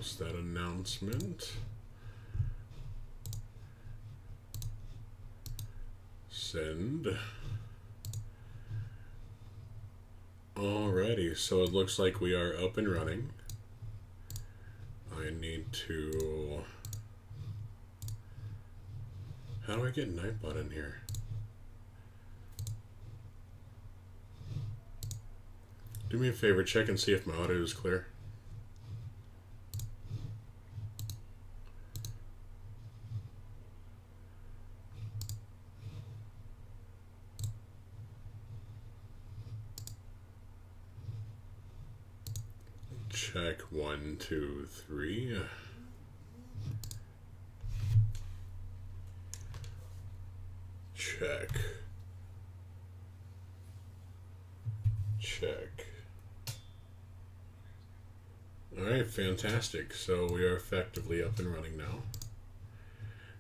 Post that announcement. Send. Alrighty, so it looks like we are up and running. I need to... How do I get Nightbot in here? Do me a favor, check and see if my audio is clear. Check 1, 2, 3. Check. Check. Alright, fantastic. So we are effectively up and running now.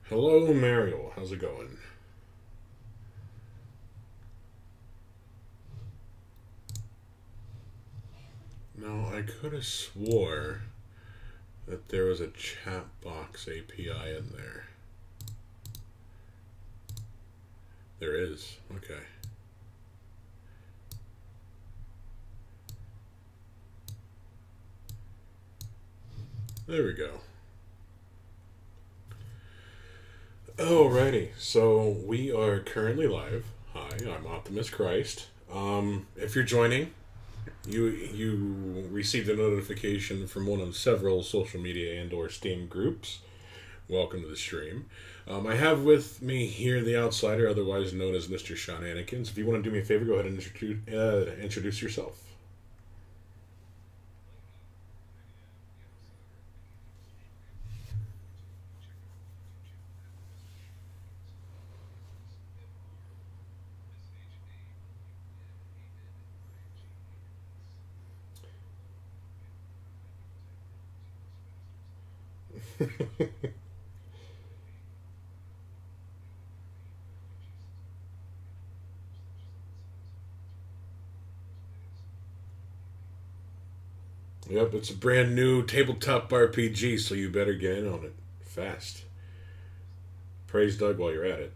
Hello, Mariel. How's it going? Now, I could have swore that there was a chat box API in there. There is. Okay. There we go. Alrighty, so we are currently live. Hi, I'm Optimus Christ. If you're joining, you received a notification from one of several social media and/or Steam groups. Welcome to the stream. I have with me here the Outsider, otherwise known as Mr. Shenanigans. If you want to do me a favor, go ahead and introduce yourself. Yep, it's a brand new tabletop RPG, so you better get in on it fast. Praise Doug while you're at it.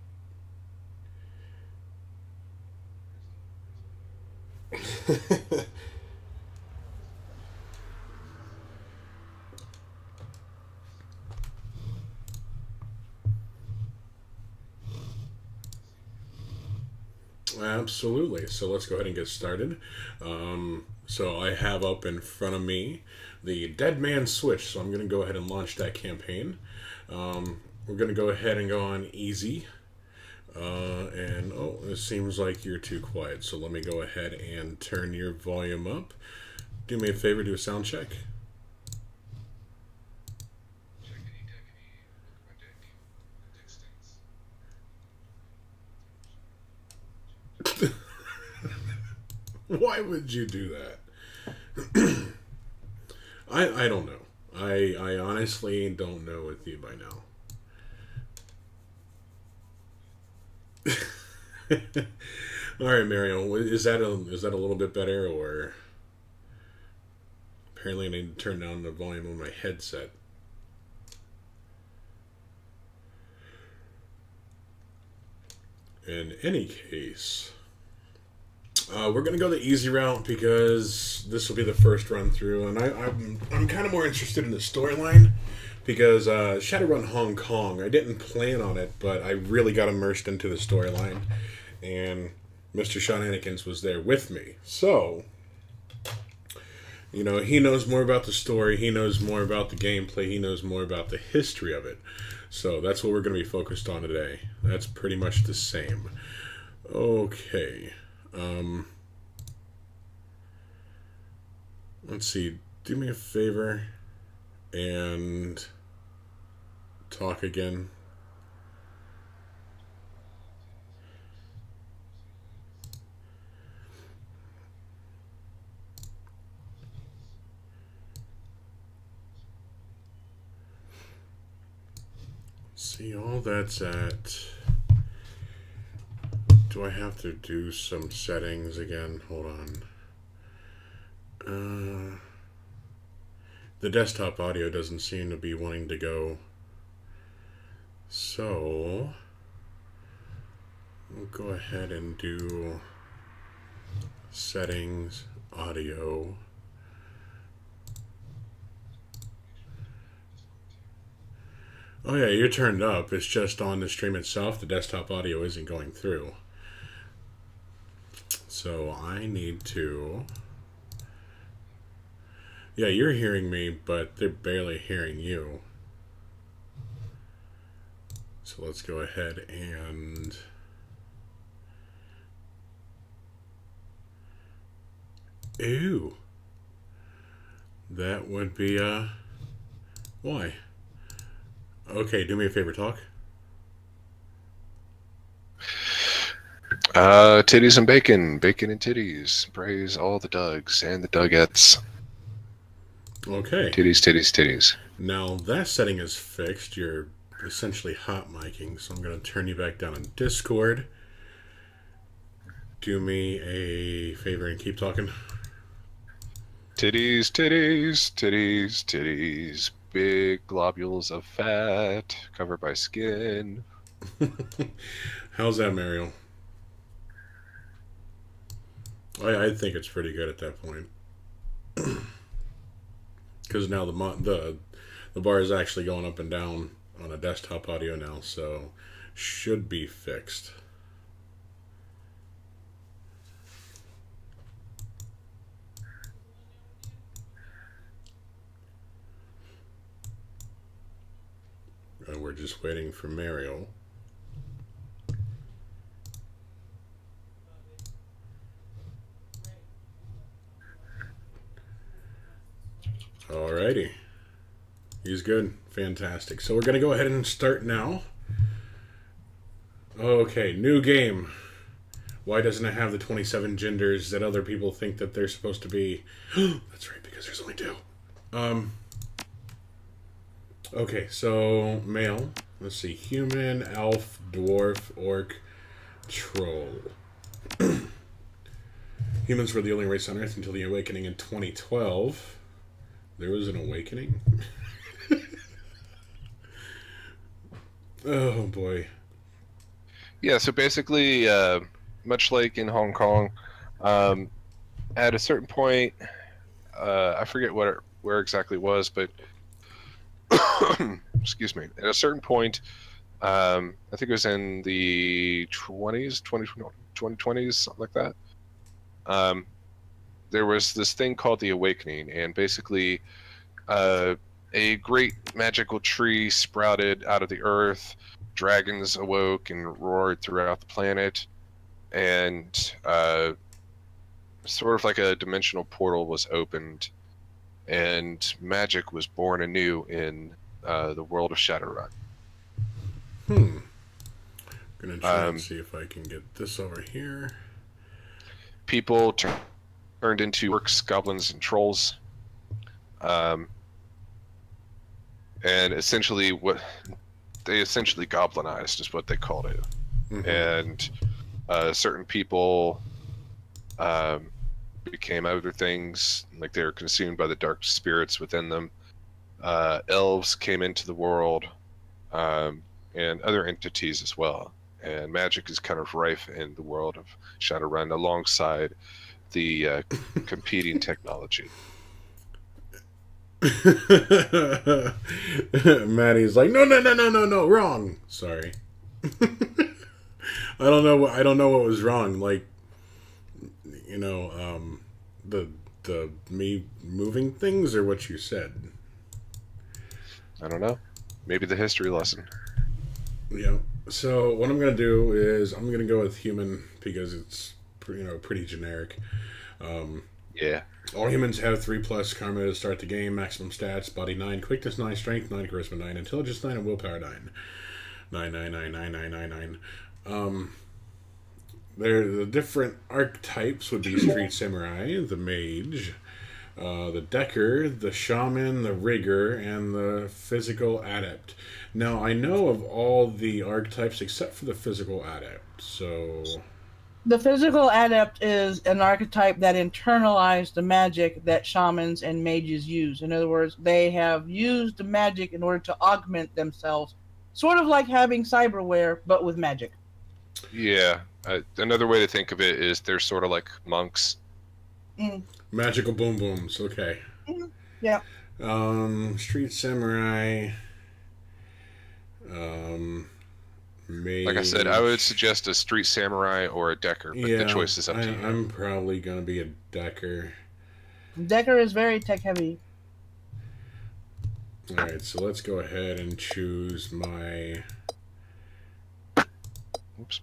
Absolutely. So let's go ahead and get started. So I have up in front of me the Dead Man Switch. So I'm going to go ahead and launch that campaign. We're going to go ahead and go on easy. And oh, it seems like you're too quiet. So let me go ahead and turn your volume up. Do me a favor, do a sound check. Why would you do that? I don't know. I honestly don't know with you by now. All right, Mariel, is that a little bit better, or apparently I need to turn down the volume on my headset. In any case, we're going to go the easy route because this will be the first run through, and I'm kind of more interested in the storyline because Shadowrun Hong Kong, I didn't plan on it, but I really got immersed into the storyline, and Mr. Shenanigans was there with me. So, you know, he knows more about the story, he knows more about the gameplay, he knows more about the history of it. So that's what we're going to be focused on today. That's pretty much the same. Okay. Let's see. Do me a favor and talk again. See, all that's at... Do I have to do some settings again? Hold on. The desktop audio doesn't seem to be wanting to go. So we'll go ahead and do settings, audio. Oh yeah, you're turned up. It's just on the stream itself, the desktop audio isn't going through. So I need to... Yeah, you're hearing me, but they're barely hearing you. So let's go ahead and... Ooh. That would be, why? Okay, do me a favor, talk. Titties and bacon. Bacon and titties. Praise all the Dougs and the Dougettes. Okay. Titties, titties, titties. Now, that setting is fixed. You're essentially hot micing, so I'm going to turn you back down on Discord. Do me a favor and keep talking. Titties, titties, titties, titties. Big globules of fat covered by skin. How's that, Mariel? I think it's pretty good at that point. Because now the bar is actually going up and down on a desktop audio now, so should be fixed. And we're just waiting for Mariel. Alrighty. He's good. Fantastic. So we're going to go ahead and start now. Okay, new game. Why doesn't it have the 27 genders that other people think that they're supposed to be? That's right, because there's only 2. Okay, so male. Let's see. Human, elf, dwarf, orc, troll. Humans were the only race on Earth until the awakening in 2012. There was an awakening? Oh, boy. Yeah, so basically, much like in Hong Kong, at a certain point, I forget where exactly it was, but excuse me. At a certain point, I think it was in the 2020s, something like that. There was this thing called the Awakening, and basically, a great magical tree sprouted out of the earth. Dragons awoke and roared throughout the planet, and sort of like a dimensional portal was opened, and magic was born anew in the world of Shadowrun. I'm gonna try and see if I can get this over here. People turned into orcs, goblins, and trolls, and essentially they essentially goblinized is what they called it. Mm-hmm. And certain people became other things, like they were consumed by the dark spirits within them. Elves came into the world, and other entities as well. And magic is kind of rife in the world of Shadowrun alongside the competing technology. Maddie's like, no, wrong. Sorry. I don't know what was wrong. Like, you know, the me moving things or what you said. I don't know. Maybe the history lesson. Yeah. So what I'm gonna do is I'm gonna go with human because it's pretty generic. Yeah. All humans have 3+ karma to start the game. Maximum stats: body 9, quickness 9, strength 9, charisma 9, intelligence 9, and willpower 9. 9. The different archetypes would be street samurai, the mage, the decker, the shaman, the rigger, and the physical adept. Now I know of all the archetypes except for the physical adept. So The physical adept is an archetype that internalized the magic that shamans and mages use. In other words, they have used the magic in order to augment themselves, sort of like having cyberware, but with magic. Yeah. Another way to think of it is they're sort of like monks. Mm. Magical boom booms. Okay. Yeah. Street samurai. Um, Like I said, I would mage. suggest a street samurai or a decker, but the Yeah, choice is up to you. I'm probably gonna be a decker. Decker is very tech heavy. All right, so let's go ahead and choose my. Oops.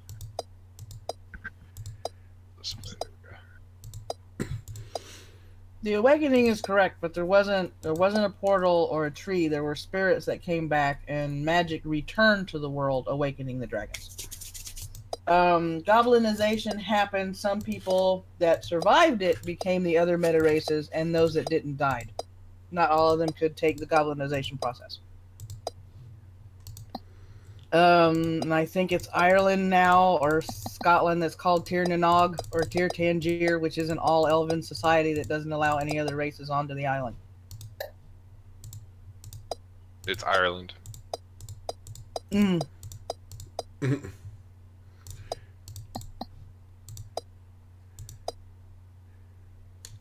The awakening is correct, but there wasn't a portal or a tree. There were spirits that came back, and magic returned to the world, awakening the dragons. Goblinization happened. Some people that survived it became the other meta races, and those that didn't died. Not all of them could take the goblinization process. And I think it's Ireland now, or Scotland, that's called Tir Nanog, or Tir Tangier, which is an all-elven society that doesn't allow any other races onto the island. It's Ireland. Mm.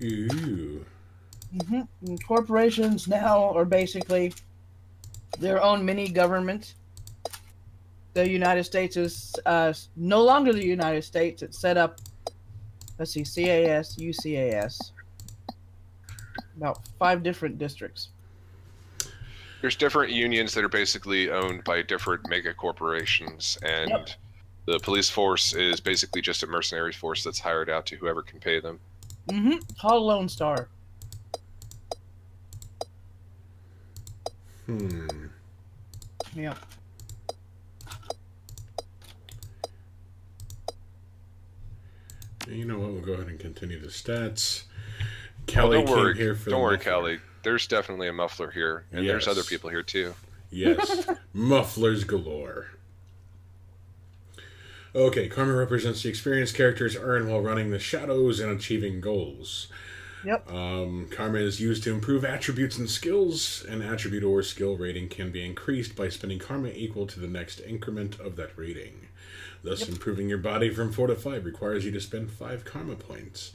Ooh. Mm-hmm. Corporations now are basically their own mini government. The United States is no longer the United States. It's set up, let's see, CAS, UCAS, about 5 different districts. There's different unions that are basically owned by different mega corporations, and Yep. the police force is basically just a mercenary force that's hired out to whoever can pay them. Mm-hmm. Called Lone Star. Yep. You know what? We'll go ahead and continue the stats. Kelly don't worry, came here for don't the worry, muffler. Kelly. There's definitely a muffler here, and there's Yes. other people here too. Yes, mufflers galore. Okay, karma represents the experience characters earn while running the shadows and achieving goals. Yep. Karma is used to improve attributes and skills. An attribute or skill rating can be increased by spending karma equal to the next increment of that rating. Thus, improving your body from 4 to 5 requires you to spend 5 karma points.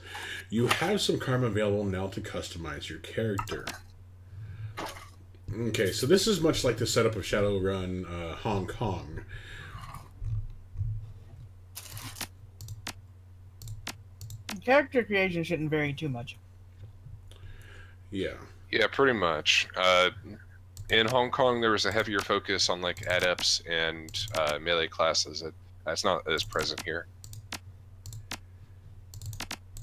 You have some karma available now to customize your character. Okay, so this is much like the setup of Shadowrun Hong Kong. Character creation shouldn't vary too much. Yeah. Yeah, pretty much. In Hong Kong, there was a heavier focus on like adepts and melee classes. That's not as present here.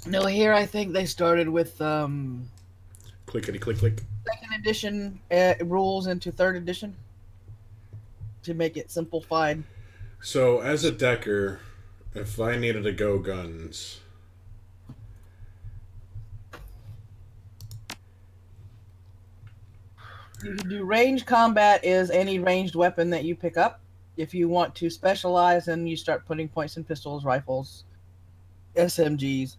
No, here I think they started with Clickety click click. 2nd edition rules into 3rd edition to make it simplified. So, as a decker, if I needed to go guns, You can do ranged combat is any ranged weapon that you pick up. If you want to specialize, then you start putting points in pistols, rifles, SMGs.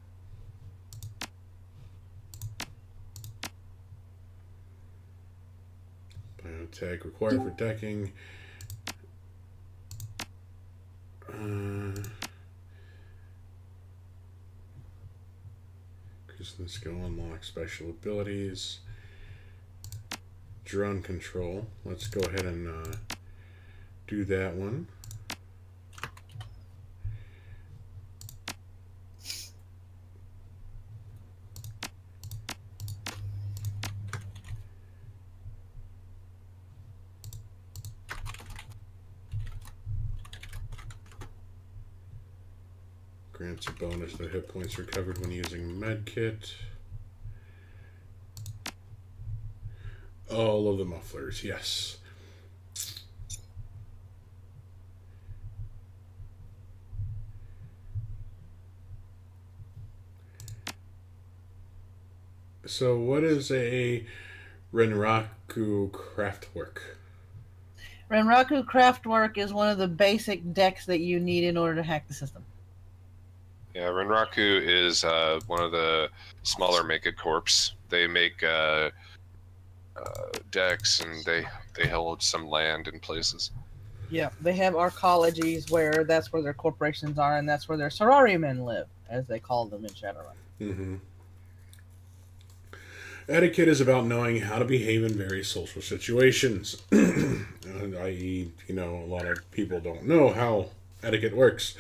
biotech required for decking. Increasing the skill unlock special abilities. Drone control. Let's go ahead and do that one. Grants a bonus to hit points recovered when using medkit. All of the mufflers, yes. So, what is a Renraku Craftwork? Renraku Craftwork is one of the basic decks that you need in order to hack the system. Yeah, Renraku is one of the smaller megacorps. They make decks, and they held some land in places. Yeah, they have arcologies where that's where their corporations are, and that's where their sorority men live, as they call them in Shadowrun. Mm-hmm. Etiquette is about knowing how to behave in various social situations. I.e., a lot of people don't know how etiquette works.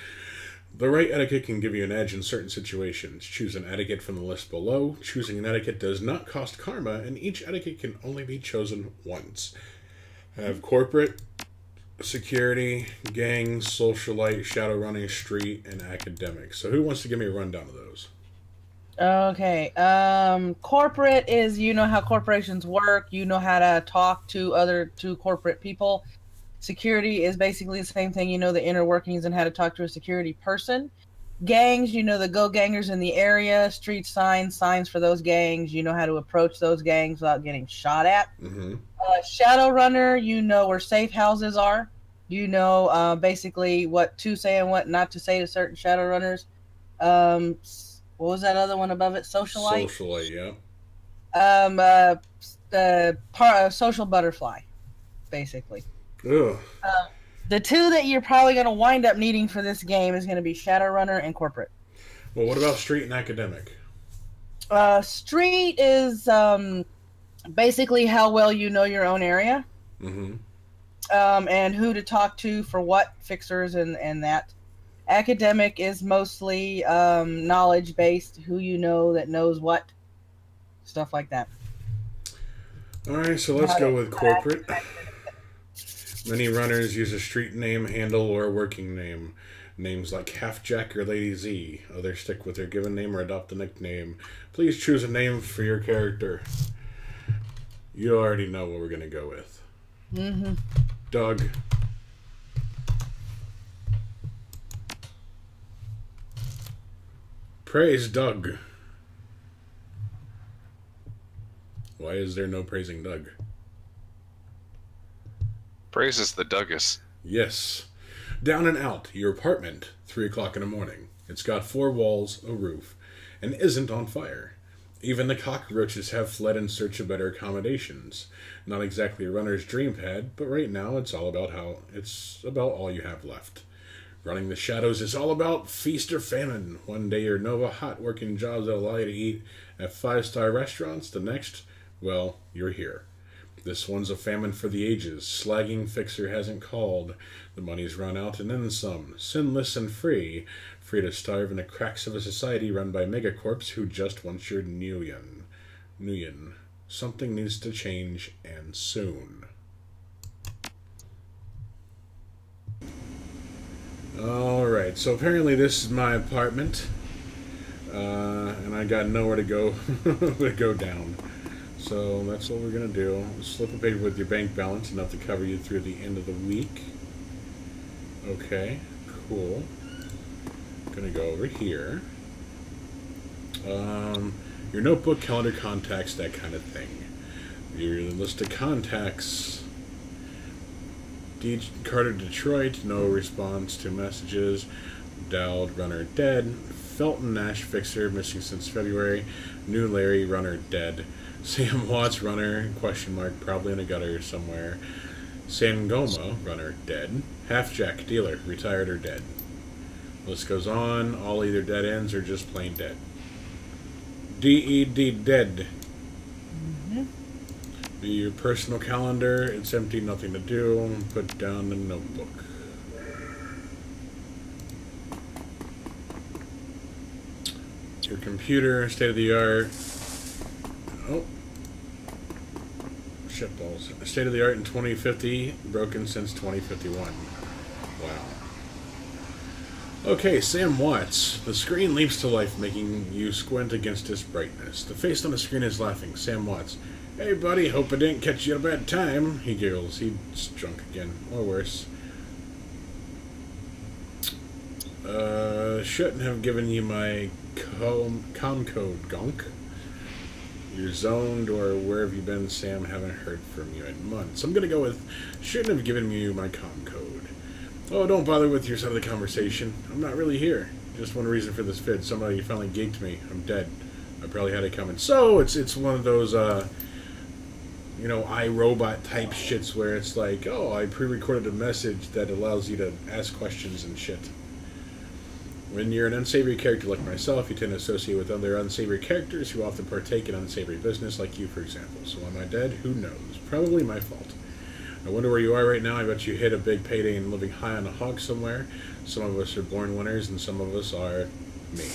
The right etiquette can give you an edge in certain situations. Choose an etiquette from the list below. Choosing an etiquette does not cost karma, and each etiquette can only be chosen once. Have corporate, security, gangs, socialite, shadow running, street, and academic. So who wants to give me a rundown of those? Okay. Corporate is, you know how corporations work. You know how to talk to corporate people. Security is basically the same thing. You know the inner workings and how to talk to a security person. Gangs, you know the go gangers in the area. Street signs for those gangs. You know how to approach those gangs without getting shot at. Mm-hmm. Shadowrunner, you know where safe houses are. You know basically what to say and what not to say to certain Shadowrunners. What was that other one above it? Socialite. Socialite, yeah. Social butterfly, basically. Ugh. The two that you're probably going to wind up needing for this game is going to be Shadowrunner and Corporate. Well, what about street and academic? Street is basically how well you know your own area. Mm-hmm. And who to talk to for what, fixers and that. Academic is mostly knowledge-based, who you know that knows what, stuff like that. All right, so let's go with corporate. Many runners use a street name, handle, or a working name. Names like Half-Jack or Lady Z. Others stick with their given name or adopt a nickname. Please choose a name for your character. You already know what we're going to go with. Mm-hmm. Doug. Praise Doug. Why is there no praising Doug? Praises the Dougus. Yes. Down and out, your apartment, 3 o'clock in the morning. It's got 4 walls, a roof, and isn't on fire. Even the cockroaches have fled in search of better accommodations. Not exactly a runner's dream pad, but right now it's about all you have left. Running the shadows is all about feast or famine. One day you're Nova hot working jobs that allow you to eat at 5-star restaurants. The next, well, you're here. This one's a famine for the ages. Slagging fixer hasn't called. The money's run out and then some. Sinless and free. Free to starve in the cracks of a society run by megacorps who just want your Nuyen. Something needs to change, and soon. Alright, so apparently this is my apartment. And I got nowhere to go to go down. So that's what we're going to do. Slip a paper with your bank balance, enough to cover you through the end of the week. Okay, cool. Going to go over here. Your notebook, calendar, contacts, that kind of thing. Your list of contacts. D. Carter, Detroit, no response to messages. Dowd, runner, dead. Felton, Nash, fixer, missing since February. New Larry, runner, dead. Sam Watts, runner, question mark, probably in a gutter somewhere. Sangoma, runner, dead. Half-Jack, dealer, retired or dead. List goes on, all either dead ends or just plain dead. DED, dead. Mm-hmm. Your personal calendar, it's empty, nothing to do. Put down the notebook. Your computer, state of the art. Oh. Shitballs. State of the art in 2050, broken since 2051. Wow. Okay, Sam Watts. The screen leaps to life, making you squint against its brightness. The face on the screen is laughing. Sam Watts. Hey, buddy, hope I didn't catch you at a bad time. He giggles. He's drunk again. Or worse. Shouldn't have given you my com code, gonk. You're zoned, or where have you been, Sam? Haven't heard from you in months. I'm gonna go with, shouldn't have given you my com code. Oh, don't bother with your side of the conversation. I'm not really here. Just one reason for this vid. Somebody finally geeked me. I'm dead. I probably had it coming. So, it's one of those, you know, iRobot type shits where it's like, oh, I pre-recorded a message that allows you to ask questions and shit. When you're an unsavory character like myself, you tend to associate with other unsavory characters who often partake in unsavory business, like you, for example. So am I dead? Who knows? Probably my fault. I wonder where you are right now. I bet you hit a big payday and living high on a hog somewhere. Some of us are born winners, and some of us are me.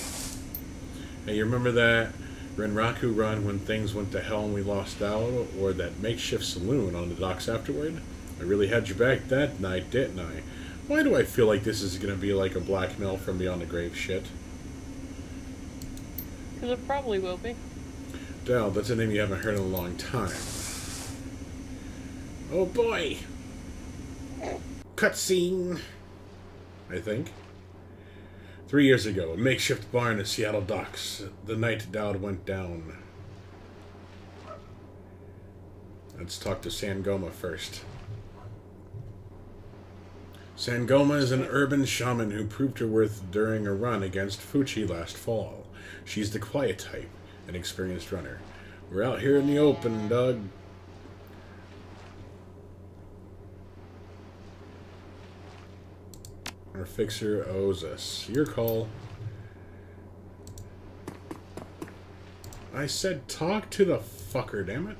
Hey, you remember that Renraku run when things went to hell and we lost out? Or that makeshift saloon on the docks afterward? I really had you back that night, didn't I? Why do I feel like this is going to be like a blackmail from beyond the grave shit? Because it probably will be. Dal, that's a name you haven't heard in a long time. Oh boy! Cutscene! I think. 3 years ago, a makeshift barn at Seattle docks. The night Dowd went down. Let's talk to Sangoma first. Sangoma is an urban shaman who proved her worth during a run against Fuchi last fall. She's the quiet type, an experienced runner. We're out here in the open, Doug. Our fixer owes us. Your call. I said talk to the fucker, damn it.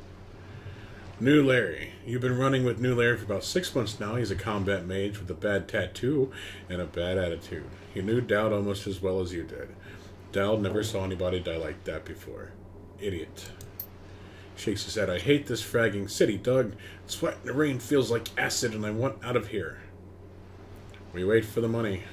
New Larry. You've been running with New Larry for about 6 months now. He's a combat mage with a bad tattoo and a bad attitude. He knew Dowd almost as well as you did. Dowd never saw anybody die like that before. Idiot. Shakes his head. I hate this fragging city, Doug. Sweat in the rain feels like acid and I want out of here. We wait for the money.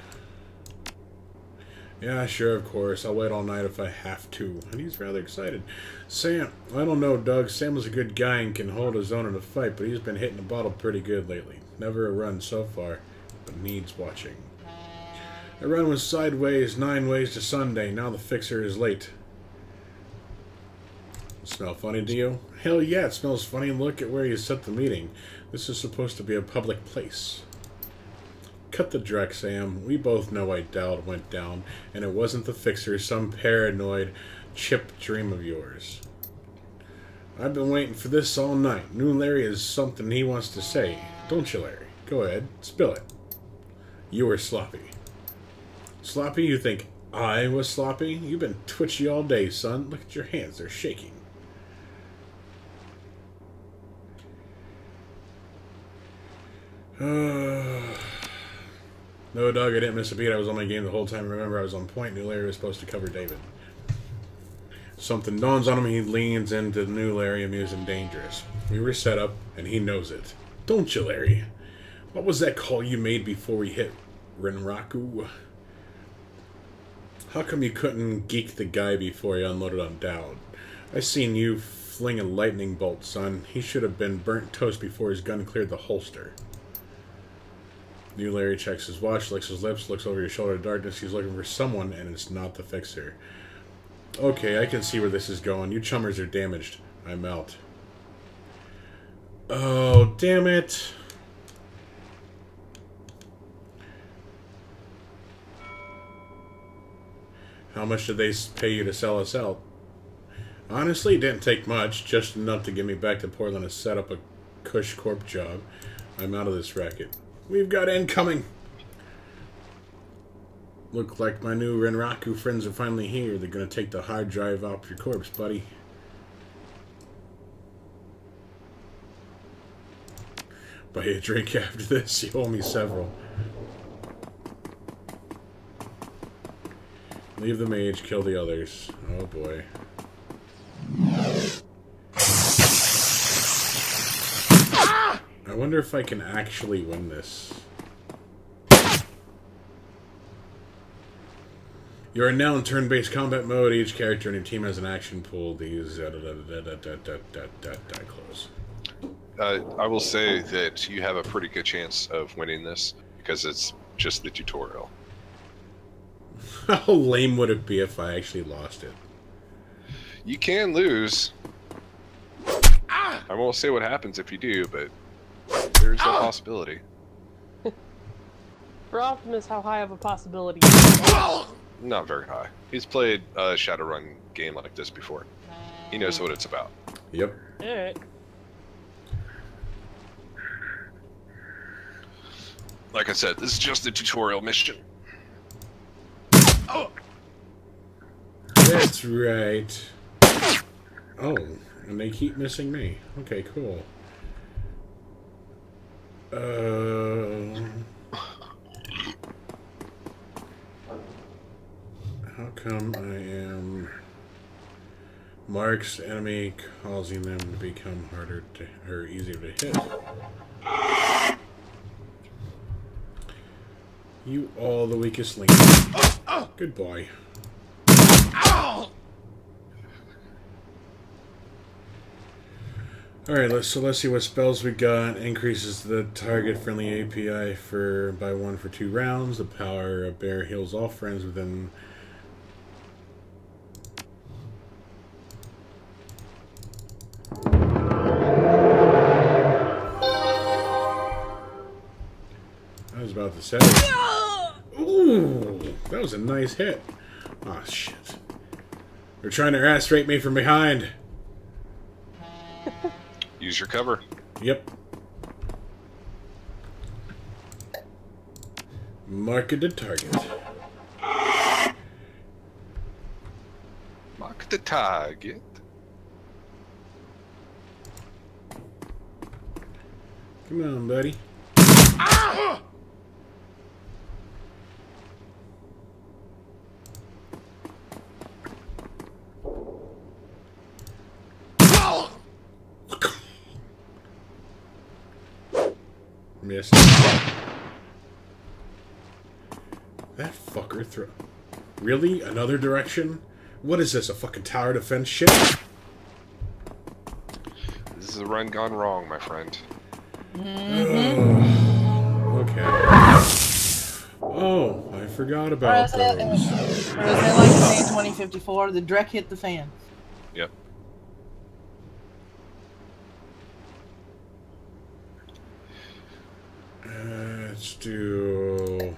Yeah, sure, of course. I'll wait all night if I have to. And he's rather excited. Sam, I don't know, Doug. Sam was a good guy and can hold his own in a fight, but he's been hitting the bottle pretty good lately. Never a run so far, but needs watching. The run was sideways 9 ways to Sunday. Now the fixer is late. Smell funny to you? Hell yeah, it smells funny. Look at where you set the meeting. This is supposed to be a public place. Cut the dreck, Sam. We both know why Dowd went down, and it wasn't the fixer, some paranoid chip dream of yours. I've been waiting for this all night. New Larry has something he wants to say. Don't you, Larry? Go ahead. Spill it. You were sloppy. Sloppy? You think I was sloppy? You've been twitchy all day, son. Look at your hands. They're shaking. No, Doug, I didn't miss a beat. I was on my game the whole time. Remember, I was on point. New Larry was supposed to cover David. Something dawns on him. He leans into New Larry, amused and dangerous. We were set up, and he knows it. Don't you, Larry? What was that call you made before we hit Renraku? How come you couldn't geek the guy before he unloaded on Dowd? I seen you fling a lightning bolt, son. He should have been burnt toast before his gun cleared the holster. New Larry checks his watch, licks his lips, looks over your shoulder in darkness. He's looking for someone, and it's not the fixer. Okay, I can see where this is going. You chummers are damaged. I'm out. Oh, damn it. How much did they pay you to sell us out? Honestly, it didn't take much. Just enough to get me back to Portland to set up a Cush Corp job. I'm out of this racket. We've got incoming! Look like my new Renraku friends are finally here. They're gonna take the hard drive off your corpse, buddy. Buy a drink after this. You owe me several. Leave the mage, kill the others. Oh boy. I wonder if I can actually win this. You are now in turn-based combat mode. Each character in your team has an action pool. These close. I will say that you have a pretty good chance of winning this because it's just the tutorial. How lame would it be if I actually lost it? You can lose. I won't say what happens if you do, but there's a possibility. For Optimus, how high of a possibility? Not very high. He's played a Shadowrun game like this before. He knows what it's about. Yep. Alright. Like I said, this is just a tutorial mission. Oh! That's right. Oh, and they keep missing me. Okay, cool. How come I am marks enemy, causing them to become harder to or easier to hit? You all the weakest link. Good boy. Alright, let's see what spells we got. Increases the target friendly API by 1 for 2 rounds. The power of bear heals all friends within. I was about to say. Ooh, that was a nice hit. Oh shit. They're trying to ass rape me from behind. Use your cover. Yep. Marketed target. Mark the target. Come on, buddy. Missed. That fucker throw. Really? Another direction? What is this? A fucking tower defense shit? This is a run gone wrong, my friend. Okay. Oh, I forgot about those. Or as they like to say in 2054, the Drek hit the fan. Yep. Let's do.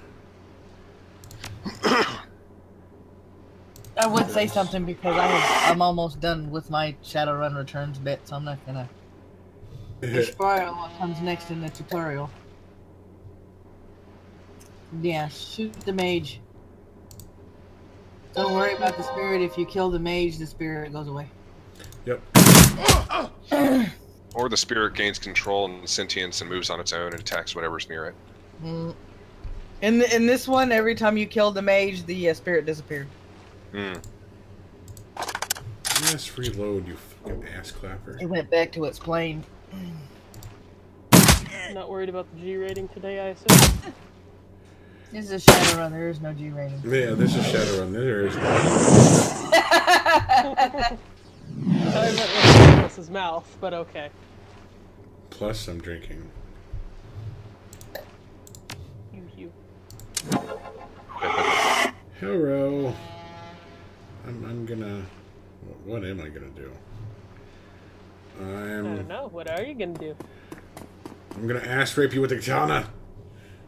I would say something because I'm almost done with my Shadowrun Returns bit, so I'm not gonna spoil what comes next in the tutorial. Yeah, shoot the mage. Don't worry about the spirit. If you kill the mage, the spirit goes away. Yep. Or the spirit gains control and sentience and moves on its own and attacks whatever's near it. In this one, every time you killed the mage, the spirit disappeared. Yes, reload, you fucking ass clapper. It went back to its plane. Not worried about the G rating today, I assume. This is a Shadowrun. There is no G rating. Yeah, this is Shadowrun. There is no. I meant Nicholas's mouth, but okay. Plus, I'm drinking. You. Hello. I'm gonna. What am I gonna do? I don't know. What are you gonna do? I'm gonna ass rape you with the katana.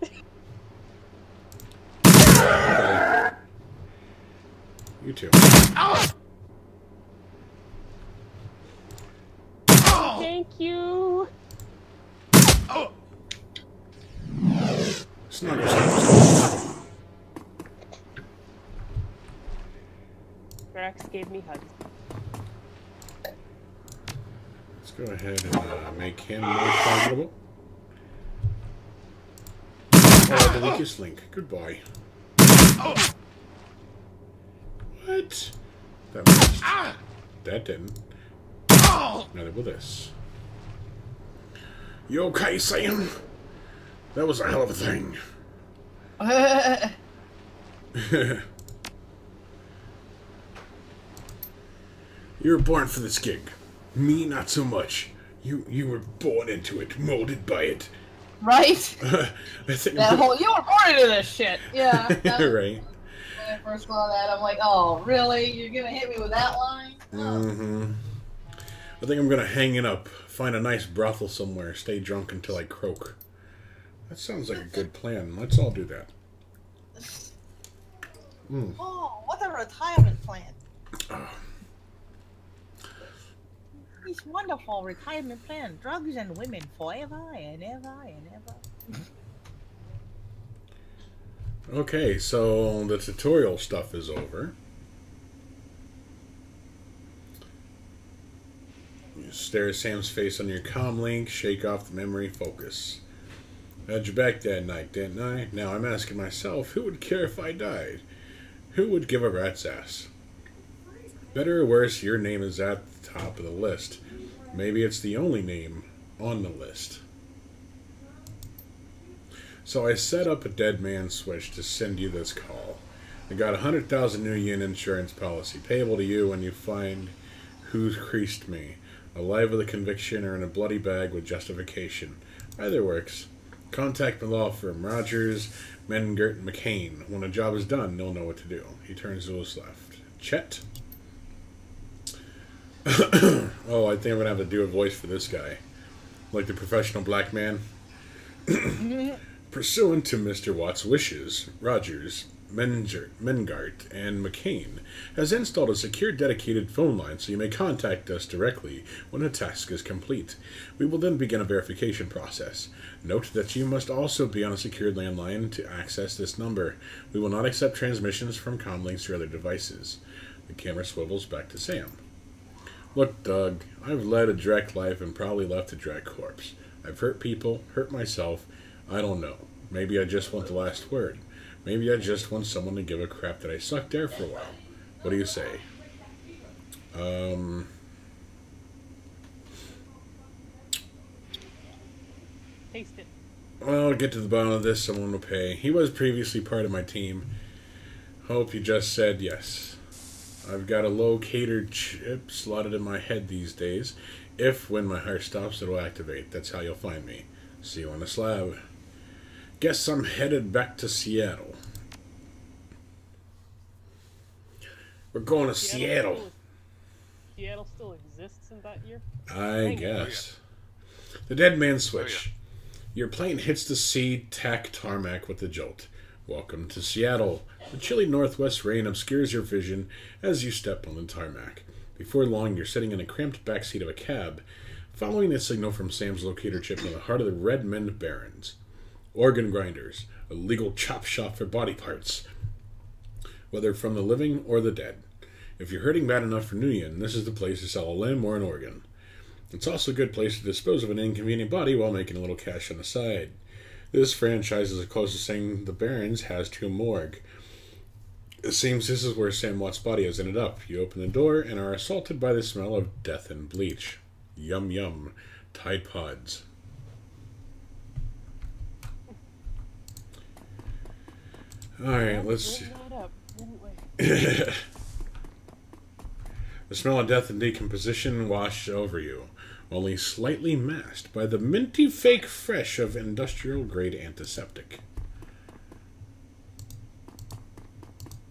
Okay. You too. Thank you. Snuggle, snuggle. Rex gave me hugs. Let's go ahead and make him more targetable. Oh, the weakest link. Goodbye. What? That missed. That didn't. Neither will this. You okay, Sam? That was a hell of a thing. You were born for this gig. Me, not so much. You were born into it, molded by it. Right? I think That whole, you were born into this shit. Yeah. right. When I first saw that, I'm like, oh, really? You're gonna hit me with that line? Mm-hmm. I think I'm gonna hang it up, find a nice brothel somewhere, stay drunk until I croak. That sounds like a good plan. Let's all do that. Oh, what a retirement plan. This wonderful retirement plan. Drugs and women forever and ever and ever. Okay, so the tutorial stuff is over. You stare at Sam's face on your comm link, shake off the memory, focus. I had your back that night, didn't I? Now I'm asking myself, who would care if I died? Who would give a rat's ass? Better or worse, your name is at the top of the list. Maybe it's the only name on the list. So I set up a dead man switch to send you this call. I got 100,000 new yen insurance policy payable to you when you find who's creased me. Alive with a conviction or in a bloody bag with justification. Either works. Contact my law firm, Rogers, Mengert, and McCain. When a job is done, they'll know what to do. He turns to his left. Chet? Oh, I think I'm going to have to do a voice for this guy. Like the professional black man. Pursuant to Mr. Watt's wishes, Rogers, Mengart, and McCain has installed a secure dedicated phone line so you may contact us directly when a task is complete. We will then begin a verification process. Note that you must also be on a secured landline to access this number. We will not accept transmissions from comlinks or other devices. The camera swivels back to Sam. Look, Doug, I've led a direct life and probably left a direct corpse. I've hurt people, hurt myself. I don't know. Maybe I just want the last word. Maybe I just want someone to give a crap that I sucked air for a while. What do you say? Taste it. Well, I'll get to the bottom of this. Someone will pay. He was previously part of my team. Hope you just said yes. I've got a locator chip slotted in my head these days. If, when my heart stops, it'll activate. That's how you'll find me. See you on the slab. Guess I'm headed back to Seattle. We're going to Seattle. Seattle still exists in that year? I guess. The dead man switch. Your plane hits the sea-tack tarmac with a jolt. Welcome to Seattle. The chilly northwest rain obscures your vision as you step on the tarmac. Before long, you're sitting in a cramped backseat of a cab, following a signal from Sam's locator chip in the heart of the Redmond Barrens. Organ grinders, a legal chop shop for body parts, whether from the living or the dead. If you're hurting bad enough for New Yen, this is the place to sell a limb or an organ. It's also a good place to dispose of an inconvenient body while making a little cash on the side. This franchise is the closest thing the Barrens has to a morgue. It seems this is where Sam Watt's body has ended up. You open the door and are assaulted by the smell of death and bleach. Yum yum. Tide Pods. Alright, let's see. The smell of death and decomposition washed over you, only slightly masked by the minty fake fresh of industrial-grade antiseptic.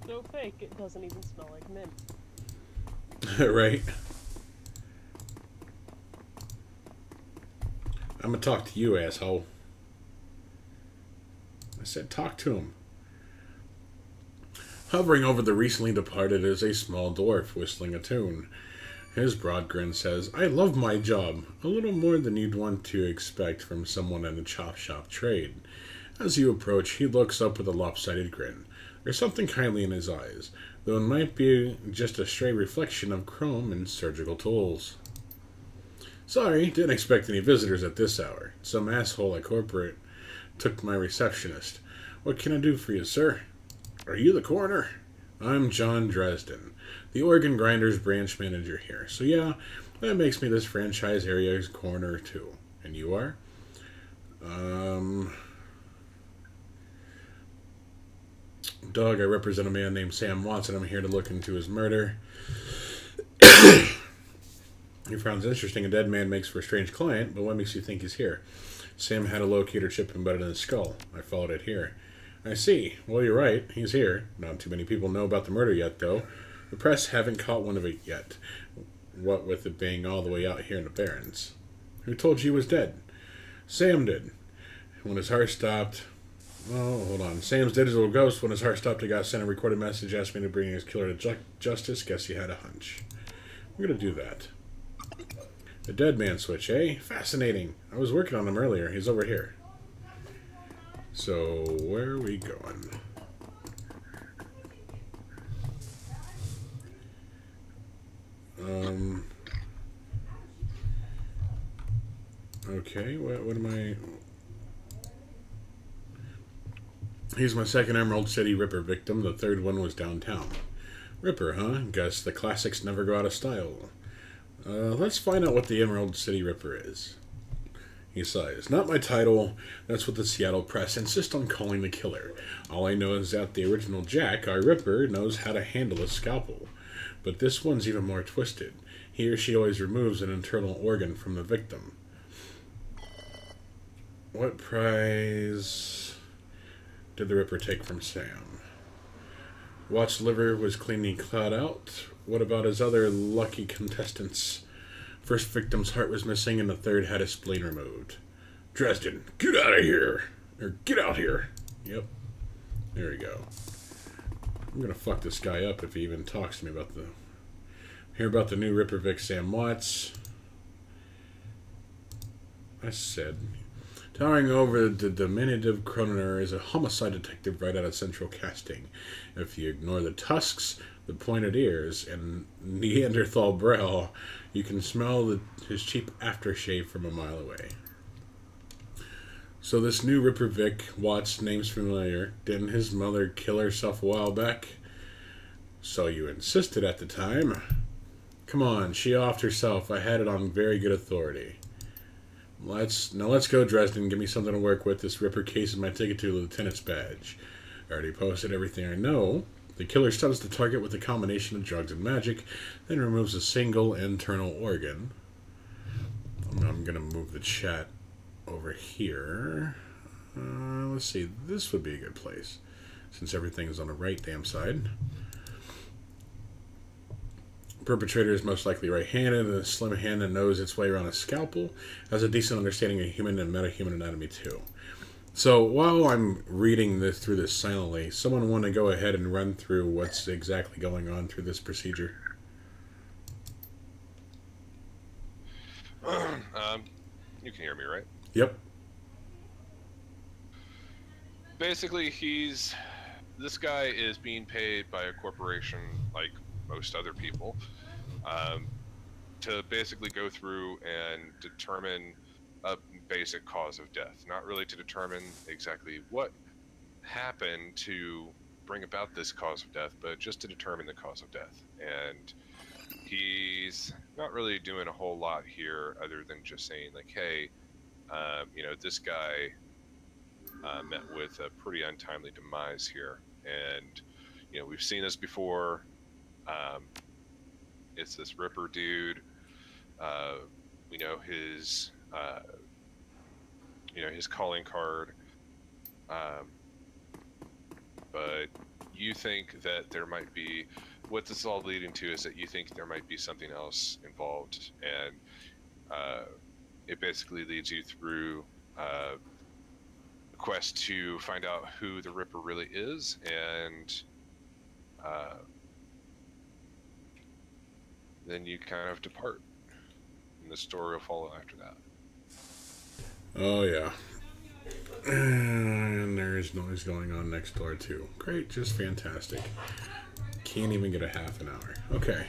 So fake, it doesn't even smell like mint. Right? I'm gonna talk to you, asshole. I said talk to him. Hovering over the recently departed is a small dwarf whistling a tune. His broad grin says, I love my job, a little more than you'd want to expect from someone in the chop shop trade. As you approach, he looks up with a lopsided grin. There's something kindly in his eyes, though it might be just a stray reflection of chrome and surgical tools. Sorry, didn't expect any visitors at this hour. Some asshole at corporate took my receptionist. What can I do for you, sir? Are you the coroner? I'm John Dresden, the organ grinders branch manager here. So yeah, that makes me this franchise area's coroner too. And you are? Doug, I represent a man named Sam Watson. I'm here to look into his murder. He sounds interesting. A dead man makes for a strange client, but what makes you think he's here? Sam had a locator chip embedded in his skull. I followed it here. I see. Well, you're right. He's here. Not too many people know about the murder yet, though. The press haven't caught one of it yet. What with it being all the way out here in the Barrens. Who told you he was dead? Sam did. When his heart stopped, Oh, hold on. Sam's digital ghost, when his heart stopped, he got sent a recorded message asking me to bring his killer to justice. Guess he had a hunch. I'm gonna do that. The dead man switch, eh? Fascinating. I was working on him earlier. He's over here. So, where are we going? Okay, what am I... He's my second Emerald City Ripper victim. The third one was downtown. Ripper, huh? Guess the classics never go out of style. Let's find out what the Emerald City Ripper is. He sighs. Not my title. That's what the Seattle press insist on calling the killer. All I know is that the original Jack, our Ripper, knows how to handle a scalpel. But this one's even more twisted. He or she always removes an internal organ from the victim. What prize did the Ripper take from Sam? Watch's liver was cleanly clawed out. What about his other lucky contestants? First victim's heart was missing, and the third had his spleen removed. Dresden, get out of here! Or get out here! Yep. There we go. I'm gonna fuck this guy up if he even talks to me about the... Hear about the new Ripper Vic Sam Watts. I said... Towering over the diminutive Kroner is a homicide detective right out of Central Casting. If you ignore the tusks, the pointed ears, and Neanderthal brow, you can smell his cheap aftershave from a mile away. So this new Ripper Vic, Watts, name's familiar. Didn't his mother kill herself a while back? So you insisted at the time. Come on, she offed herself. I had it on very good authority. Let's go, Dresden. Give me something to work with. This Ripper case is my ticket to the lieutenant's badge. I already posted everything I know. The killer stuns the target with a combination of drugs and magic, then removes a single internal organ. I'm going to move the chat over here. Let's see. This would be a good place, since everything is on the right damn side. Perpetrator is most likely right-handed, and a slim hand that knows its way around a scalpel, has a decent understanding of human and metahuman anatomy too. So while I'm reading through this silently, someone want to go ahead and run through what's exactly going on through this procedure? You can hear me, right? Yep. Basically, this guy is being paid by a corporation, like most other people, to basically go through and determine a basic cause of death. Not really to determine exactly what happened to bring about this cause of death, but just to determine the cause of death. And he's not really doing a whole lot here other than just saying, like, hey, this guy met with a pretty untimely demise here. And, we've seen this before. It's this Ripper dude. We know his calling card. But you think that there might be, what this is all leading to is that you think there might be something else involved, and it basically leads you through a quest to find out who the Ripper really is, and then you kind of depart, and the story will follow after that. Oh, yeah. And there's noise going on next door, too. Great, just fantastic. Can't even get a half an hour. Okay.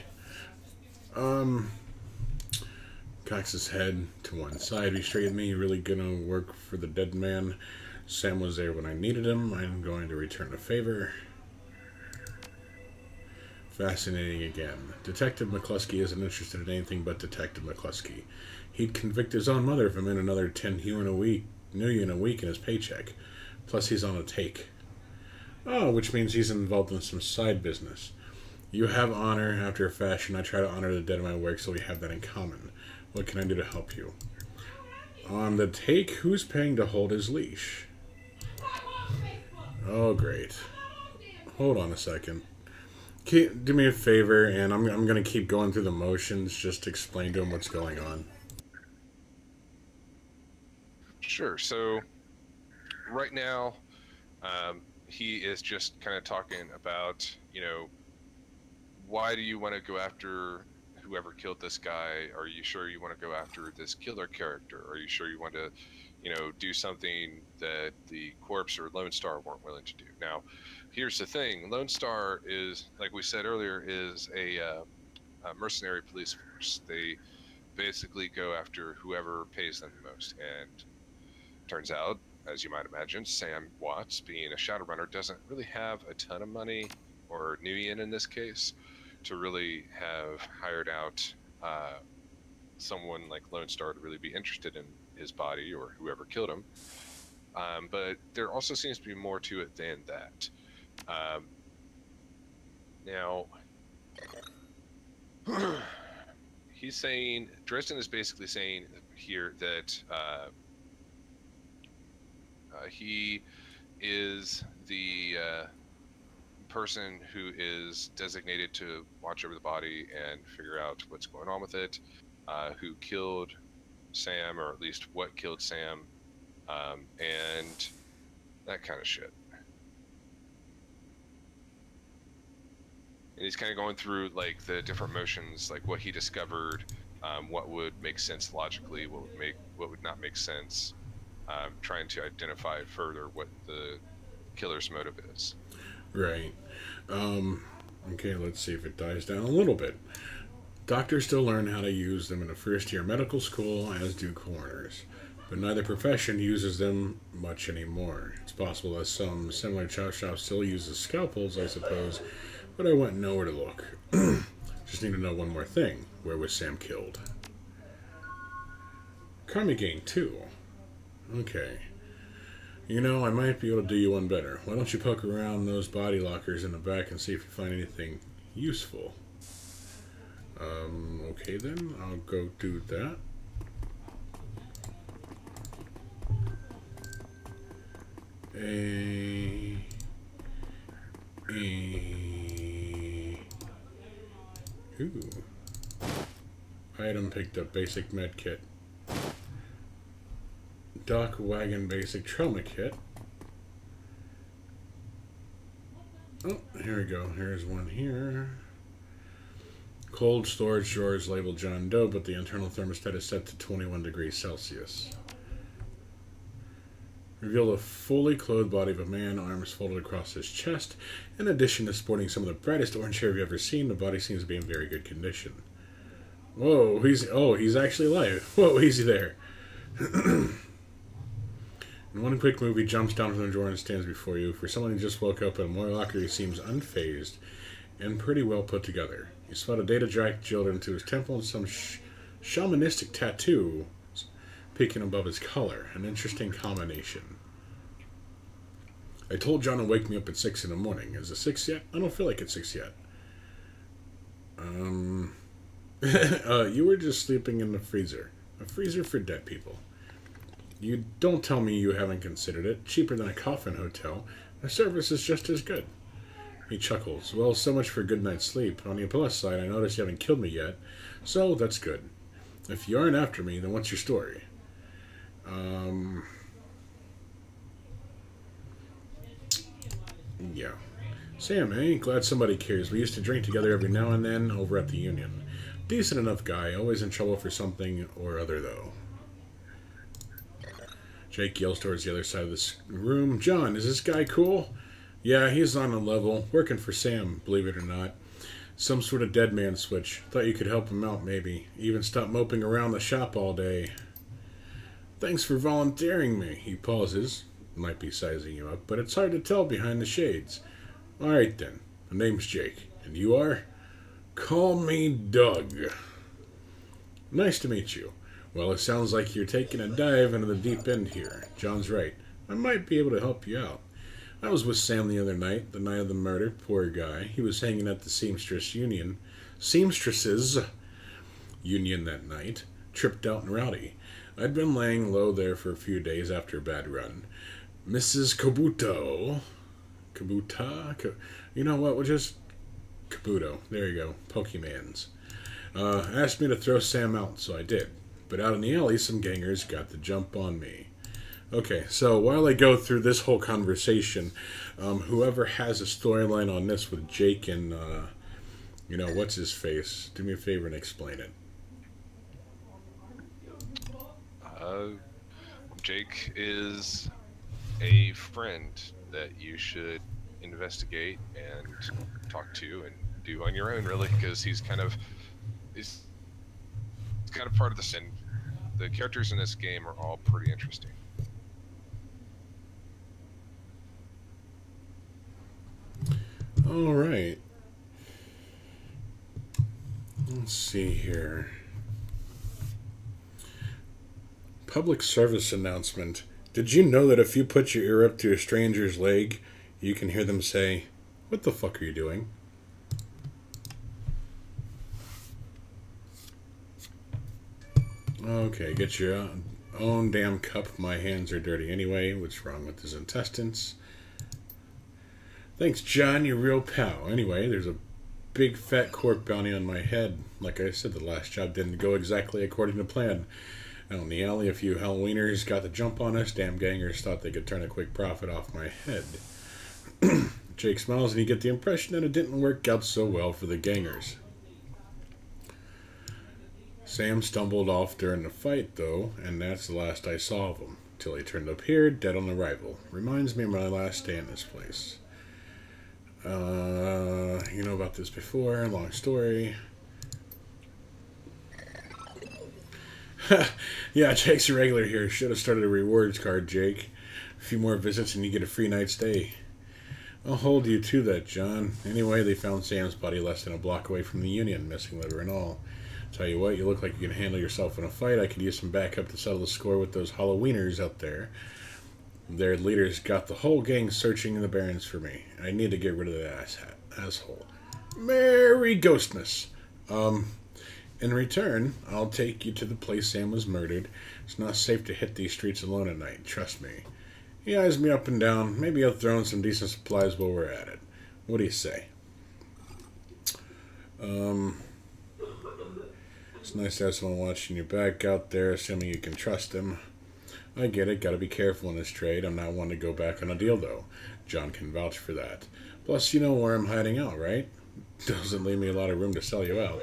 Cocks his head to one side. Be straight with me. Really gonna work for the dead man. Sam was there when I needed him. I'm going to return the favor. Fascinating again. Detective McCluskey isn't interested in anything but Detective McCluskey. He'd convict his own mother if I'm in another $10 million a week in his paycheck. Plus he's on a take. Oh, which means he's involved in some side business. You have honor after a fashion. I try to honor the dead in my work, so we have that in common. What can I do to help you? On the take, who's paying to hold his leash? Oh, great. Hold on a second. Do me a favor, and I'm going to keep going through the motions just to explain to him what's going on. Sure. So, right now, he is just kind of talking about, why do you want to go after whoever killed this guy? Are you sure you want to go after this killer character? Are you sure you want to, do something that the Corpse or Lone Star weren't willing to do? Now, here's the thing. Lone Star is, like we said earlier, is a mercenary police force. They basically go after whoever pays them the most. And turns out, as you might imagine, Sam Watts, being a Shadowrunner, doesn't really have a ton of money, or Nguyen in this case, to really have hired out someone like Lone Star to really be interested in his body or whoever killed him. But there also seems to be more to it than that. Now, he's saying, Dresden is basically saying here that he is the person who is designated to watch over the body and figure out what's going on with it, who killed Sam, or at least what killed Sam, and that kind of shit. And he's kind of going through like the different motions, like what he discovered, what would make sense logically, what would not make sense, trying to identify further what the killer's motive is. Right. Okay, let's see if it dies down a little bit. Doctors still learn how to use them in a first-year medical school, as do coroners. But neither profession uses them much anymore. It's possible that some similar chop shops still uses scalpels, I suppose, but I went nowhere to look. Just need to know one more thing. Where was Sam killed? Karma gain 2. Okay. I might be able to do you one better. Why don't you poke around those body lockers in the back and see if you find anything useful? Okay then, I'll go do that. Ooh. Item picked up, basic med kit. Dock wagon basic trauma kit. Oh, here we go. Here's one here. Cold storage drawers labeled John Doe, but the internal thermostat is set to 21 degrees Celsius. Reveal the fully clothed body of a man, arms folded across his chest. In addition to sporting some of the brightest orange hair you've ever seen, the body seems to be in very good condition. Whoa, he's actually alive. Whoa, easy there. In one quick move, he jumps down from the drawer and stands before you. For someone who just woke up in a motor locker, he seems unfazed and pretty well put together. You spot a data jack drilled into his temple and some shamanistic tattoo peeking above his collar. An interesting combination. I told John to wake me up at 6 in the morning. Is it 6 yet? I don't feel like it's 6 yet. You were just sleeping in the freezer. A freezer for dead people. You don't tell me you haven't considered it. Cheaper than a coffin hotel. The service is just as good. He chuckles. Well, so much for a good night's sleep. On the plus side, I notice you haven't killed me yet. So, that's good. If you aren't after me, then what's your story? Yeah. Sam, eh? Glad somebody cares. We used to drink together every now and then over at the Union. Decent enough guy. Always in trouble for something or other, though. Jake yells towards the other side of this room. John, is this guy cool? Yeah, he's on a level. Working for Sam, believe it or not. Some sort of dead man switch. Thought you could help him out, maybe. Even stop moping around the shop all day. Thanks for volunteering me. He pauses. Might be sizing you up, but it's hard to tell behind the shades. Alright then. My name's Jake. And you are? Call me Doug. Nice to meet you. Well, it sounds like you're taking a dive into the deep end here. John's right. I might be able to help you out. I was with Sam the other night, the night of the murder. Poor guy. He was hanging at the Seamstresses Union that night. Tripped out and rowdy. I'd been laying low there for a few days after a bad run. Mrs. You know what? We'll just... Kabuto. There you go. Pokemans. Asked me to throw Sam out, so I did. But out in the alley, some gangers got the jump on me. Okay, so while I go through this whole conversation, whoever has a storyline on this with Jake and, what's his face, do me a favor and explain it. Jake is a friend that you should investigate and talk to and do on your own, really, because he's kind of part of the sin. The characters in this game are all pretty interesting. All right. Let's see here. Public service announcement. Did you know that if you put your ear up to a stranger's leg, you can hear them say, "What the fuck are you doing?" Okay, get your own damn cup. My hands are dirty anyway. What's wrong with his intestines? Thanks, John, you real pal. Anyway, there's a big fat cork bounty on my head. Like I said, the last job didn't go exactly according to plan. Out in the alley, a few Halloweeners got the jump on us. Damn gangers thought they could turn a quick profit off my head. Jake smiles and you get the impression that it didn't work out so well for the gangers. Sam stumbled off during the fight, though, and that's the last I saw of him, till he turned up here, dead on arrival. Reminds me of my last day in this place. You know about this before, long story. Yeah, Jake's a regular here. Should have started a rewards card, Jake. A few more visits and you get a free night stay. I'll hold you to that, John. Anyway, they found Sam's body less than a block away from the Union, missing liver and all. Tell you what, you look like you can handle yourself in a fight. I could use some backup to settle the score with those Halloweeners out there. Their leaders got the whole gang searching in the barrens for me. I need to get rid of that asshole. Merry Ghostmas. In return, I'll take you to the place Sam was murdered. It's not safe to hit these streets alone at night, trust me. He eyes me up and down. Maybe I'll throw in some decent supplies while we're at it. What do you say? It's nice to have someone watching your back out there, assuming you can trust him. I get it, gotta be careful in this trade. I'm not one to go back on a deal, though. John can vouch for that. Plus, you know where I'm hiding out, right? Doesn't leave me a lot of room to sell you out.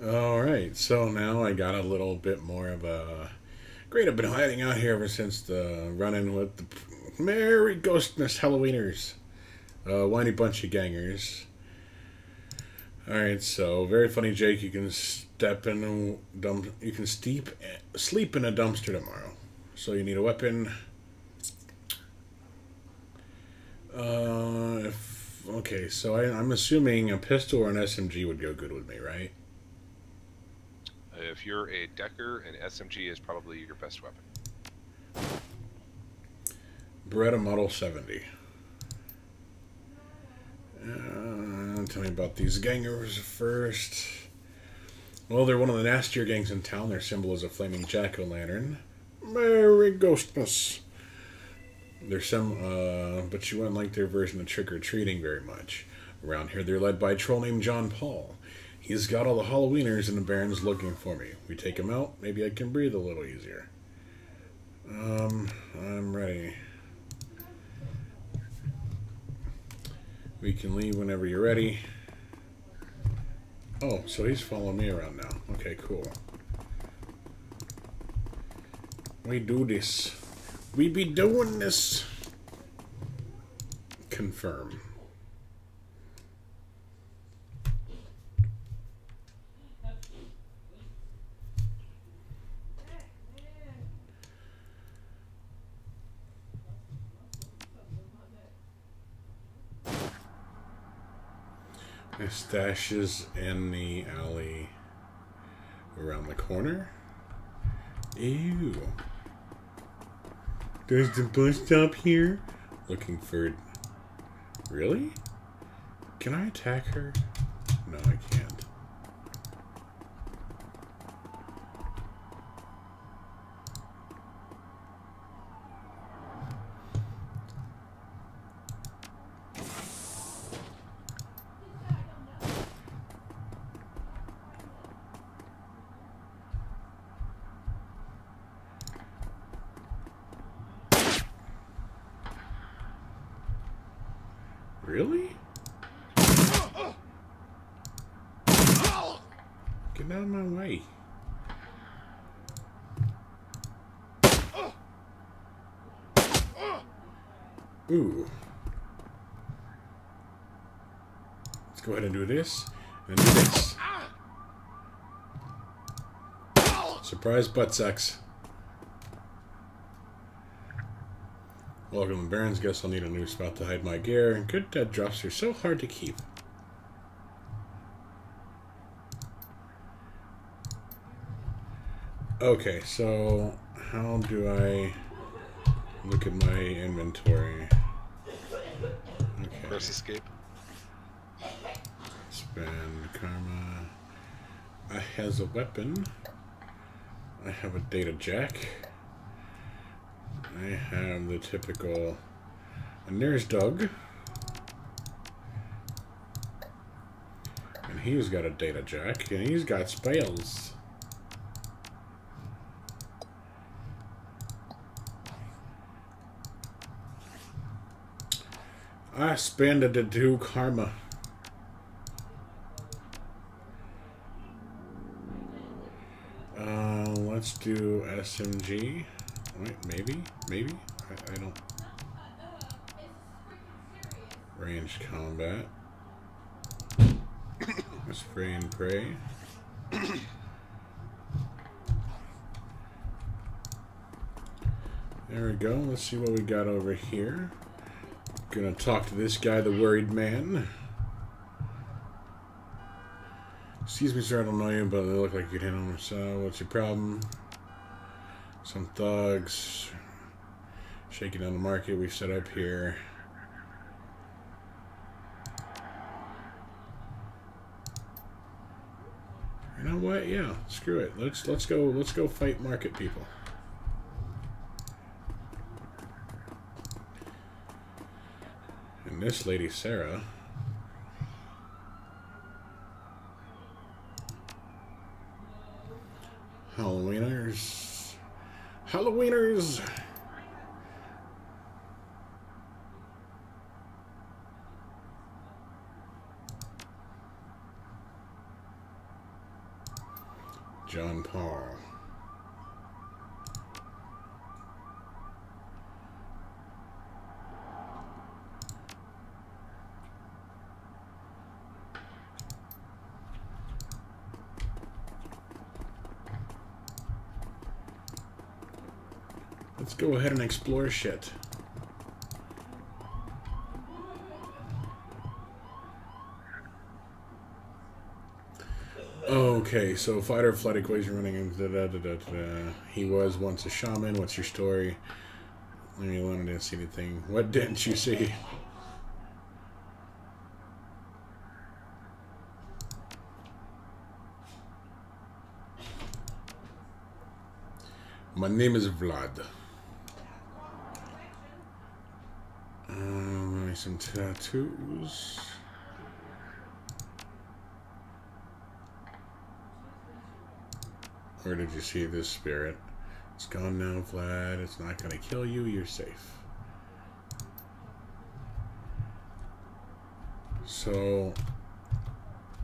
Alright, so now I got a little bit more of a... Great, I've been hiding out here ever since the run-in with the Merry Ghostmas Halloweeners. Whiny bunch of gangers. Alright, so very funny, Jake. You can sleep in a dumpster tomorrow. So you need a weapon. Okay, so I'm assuming a pistol or an SMG would go good with me, right? If you're a decker, an SMG is probably your best weapon. Beretta Model 70. Tell me about these gangers first. Well, they're one of the nastier gangs in town. Their symbol is a flaming jack-o'-lantern. Merry Ghostmas. But you wouldn't like their version of trick-or-treating very much. Around here, they're led by a troll named John Paul. He's got all the Halloweeners in the barrens looking for me. We take him out, maybe I can breathe a little easier. I'm ready. We can leave whenever you're ready. Oh, so he's following me around now. Okay, cool. We do this. We be doing this. Confirm. My stash is in the alley around the corner. Ew. There's the bus stop here. Looking for... Really? Can I attack her? No, I can't. Really? Get out of my way. Ooh. Let's go ahead and do this. And do this. Surprise butt sex. Welcome to the Barrens. Guess I'll need a new spot to hide my gear. Good dead drops are so hard to keep. Okay, so how do I look at my inventory? Okay. Press escape. Spend karma. I has a weapon. I have a data jack. I have the typical. And there's Doug. And he's got a data jack. And he's got spells. I spend it to do karma. Let's do SMG. Wait, maybe? I don't. Ranged combat. Spray and pray. There we go. Let's see what we got over here. Gonna talk to this guy, the worried man. Excuse me, sir, I don't know you, but they look like you could handle them. So, what's your problem? Some thugs shaking down the market we set up here. You know what? Yeah, screw it. Let's go fight market people. And this lady, Sarah. Halloweeners. Halloweeners! John Paul. Let's go ahead and explore shit. Okay, so fight or flight equation running in. He was once a shaman. What's your story? Leave me alone. I didn't see anything. What didn't you see? My name is Vlad. Some tattoos. Where did you see this spirit? It's gone now, Vlad. It's not gonna kill you. You're safe. So,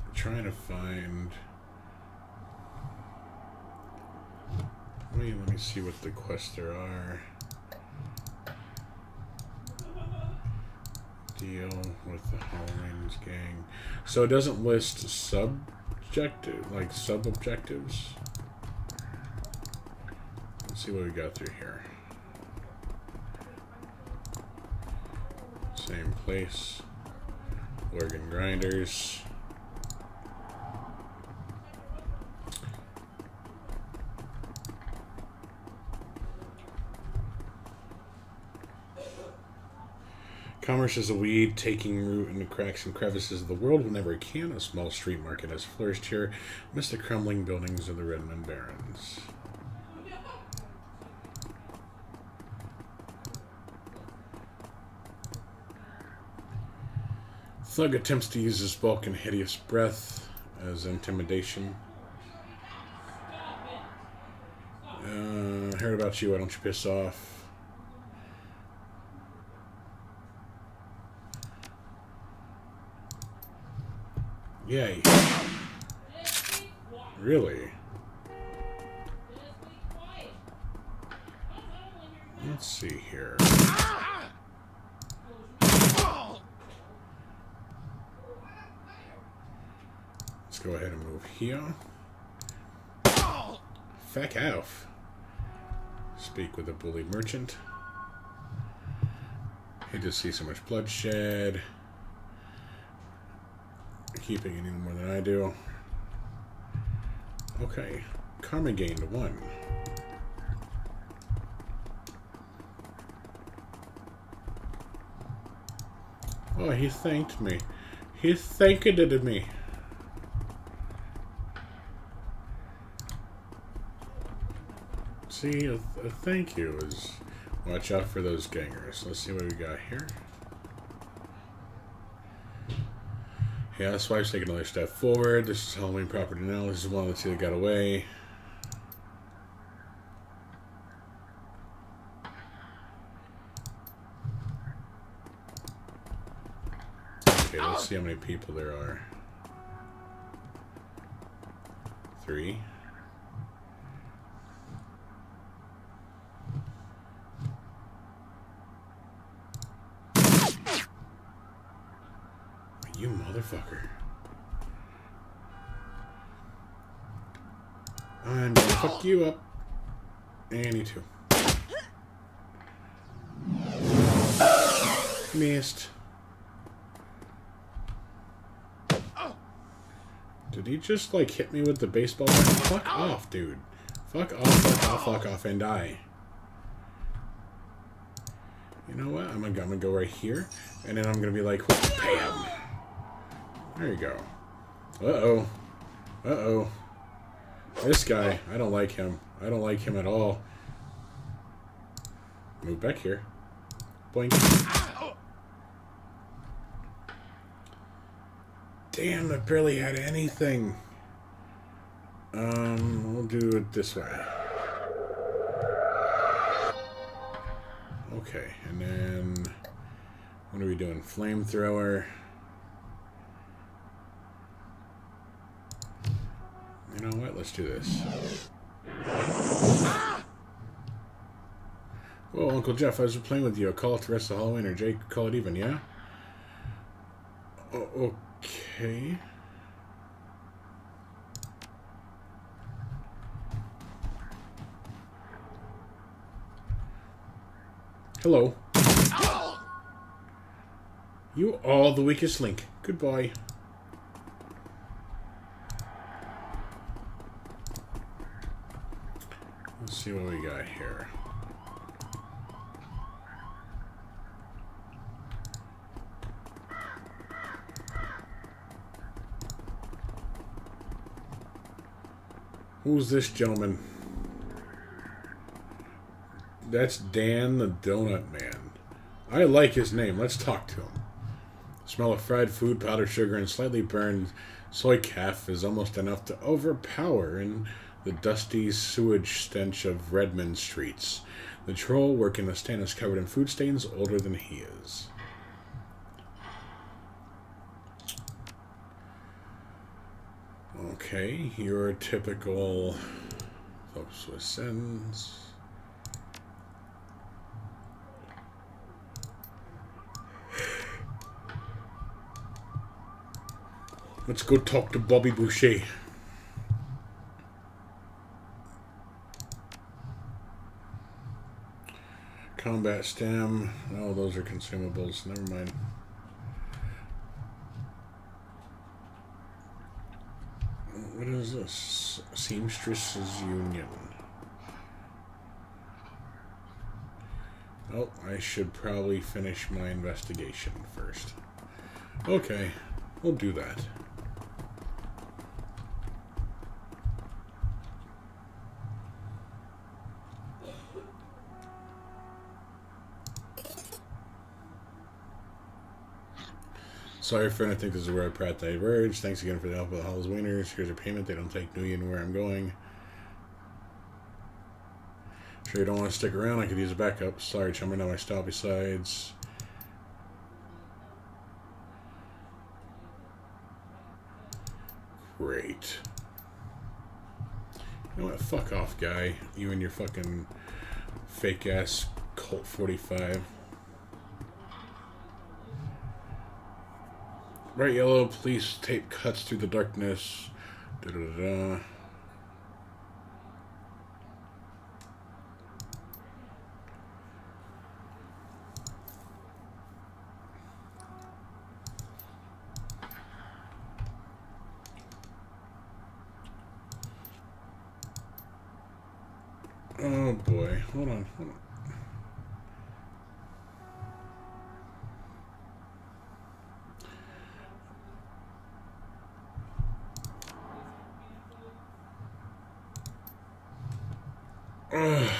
I'm trying to find. Let me see what the quests there are. Deal with the Halloween's gang. So it doesn't list subjective, like sub-objectives. Let's see what we got through here. Same place. Organ grinders. Commerce is a weed taking root in the cracks and crevices of the world whenever it can. A small street market has flourished here amidst the crumbling buildings of the Redmond Barrens. Thug attempts to use his bulk and hideous breath as intimidation. Heard about you, why don't you piss off? Yay. Really? Let's see here. Let's go ahead and move here. Fuck off. Speak with a bully merchant. Hate to see so much bloodshed. Keeping any more than I do. Okay. Karma gained 1. Oh, he thanked me. He thanked me. See, a thank you is... Watch out for those gangers. Let's see what we got here. Yeah, this wife's taking another step forward. This is Halloween property now. This is one of the two that got away. Okay, let's see how many people there are. 3. You motherfucker. I'm gonna fuck you up. And you too. Missed. Did he just, like, hit me with the baseball bat? Fuck off, dude. Fuck off, and die. You know what? I'm gonna go right here, and then I'm gonna be like, bam. There you go. Uh-oh. Uh-oh. This guy, I don't like him. I don't like him at all. Move back here. Boink. Damn, I barely had anything. We'll do it this way. Okay, and then... What are we doing? Flamethrower. You know what? Let's do this. Whoa, Uncle Jeff, I was playing with you. A call it the rest of Halloween, or Jake, call it even, yeah? Oh, okay. Hello. You are the weakest link. Goodbye. Let's see what we got here. Who's this gentleman? That's Dan the Donut Man. I like his name. Let's talk to him. The smell of fried food, powdered sugar, and slightly burned soy calf is almost enough to overpower in the dusty sewage stench of Redmond streets. The troll working the stand is covered in food stains, older than he is. Okay, your typical folks with sins. Let's go talk to Bobby Boucher. Combat stem. Oh, those are consumables. Never mind. What is this? Seamstress's Union. Oh, I should probably finish my investigation first. Okay, we'll do that. Sorry for anything, this is where I Pratt diverge. Thanks again for the help of the Halloweeners. Here's your payment. They don't take New in where I'm going. Sure you don't want to stick around? I could use a backup. Sorry, chummer, now I stop. Besides... Great. You know what? Fuck off, guy. You and your fucking fake-ass Colt 45. Bright yellow police tape cuts through the darkness. Da-da-da-da. Oh boy, hold on. Ugh.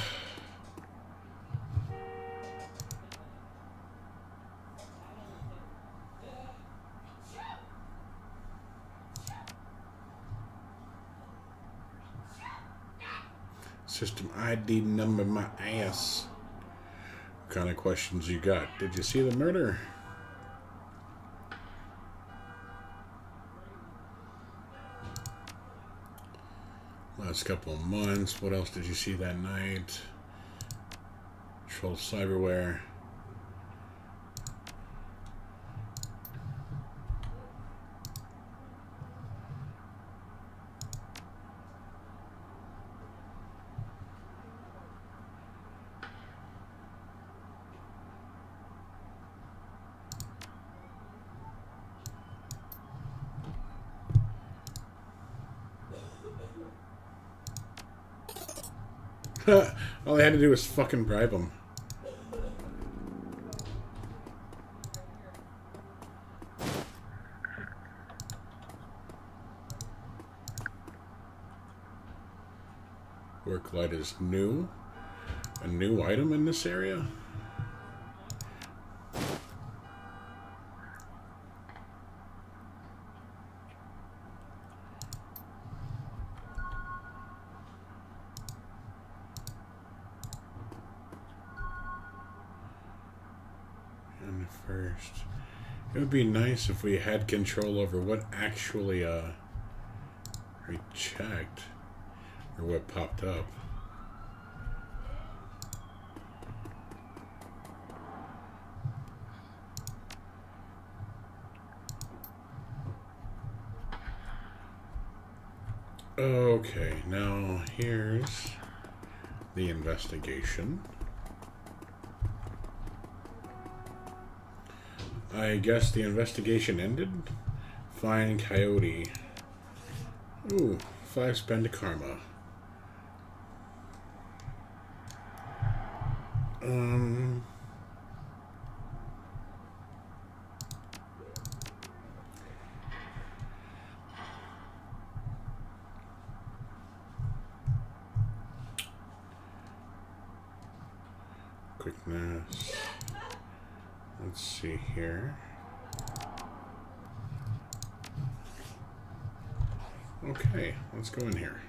System ID number my ass. What kind of questions you got? Did you see the murder? Last couple of months. What else did you see that night? Troll cyberware. All they had to do was fucking bribe him. Work light is new. A new item in this area? And first, it would be nice if we had control over what actually we checked or what popped up. Okay, now here's the investigation. I guess the investigation ended. Find Coyote. Ooh, 5 spend karma. Quickness. Let's see here. Okay, let's go in here.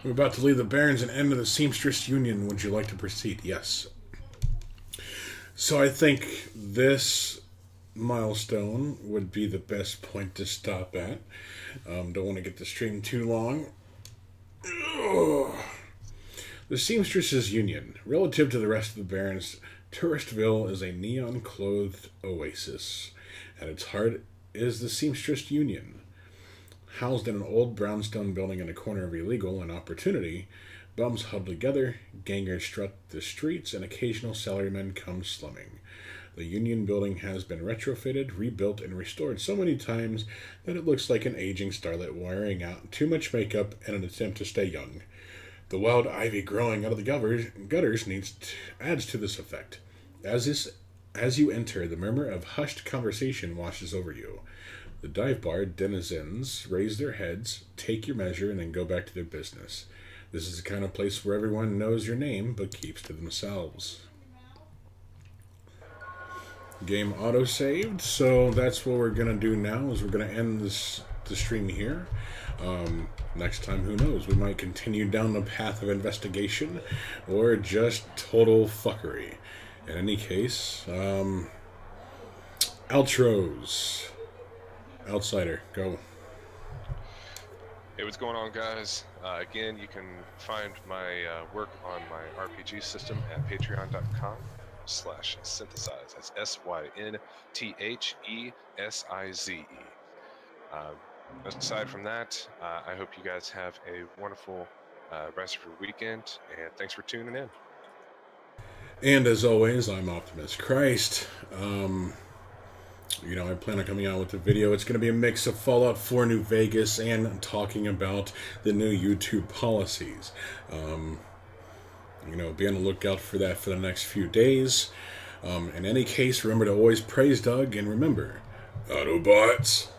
We're about to leave the Barrens and end of the Seamstress Union. Would you like to proceed? Yes. So I think this milestone would be the best point to stop at. Don't want to get the stream too long. Ugh. The Seamstresses Union. Relative to the rest of the Barrens, Touristville is a neon-clothed oasis. At its heart is the Seamstress Union. Housed in an old brownstone building in a corner of illegal and opportunity, bums huddle together, gangers strut the streets, and occasional salarymen come slumming. The Union building has been retrofitted, rebuilt, and restored so many times that it looks like an aging starlet wearing out too much makeup in an attempt to stay young. The wild ivy growing out of the gutters adds to this effect. As you enter, the murmur of hushed conversation washes over you. The dive bar denizens raise their heads, take your measure, and then go back to their business. This is the kind of place where everyone knows your name, but keeps to themselves. Game auto-saved, so that's what we're going to do now, is we're going to end the stream here. Next time, who knows? We might continue down the path of investigation, or just total fuckery. In any case, outros. Outsider, go. Hey, what's going on, guys? Again, you can find my work on my RPG system at patreon.com/synthesize. That's SYNTHESIZE. Aside from that, I hope you guys have a wonderful rest of your weekend, and thanks for tuning in. And as always, I'm Optimus Christ. I plan on coming out with a video. It's going to be a mix of Fallout 4 New Vegas and talking about the new YouTube policies. Be on the lookout for that for the next few days. In any case, remember to always praise Doug, and remember, Autobots,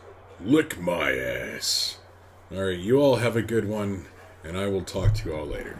lick my ass. Alright, you all have a good one, and I will talk to you all later.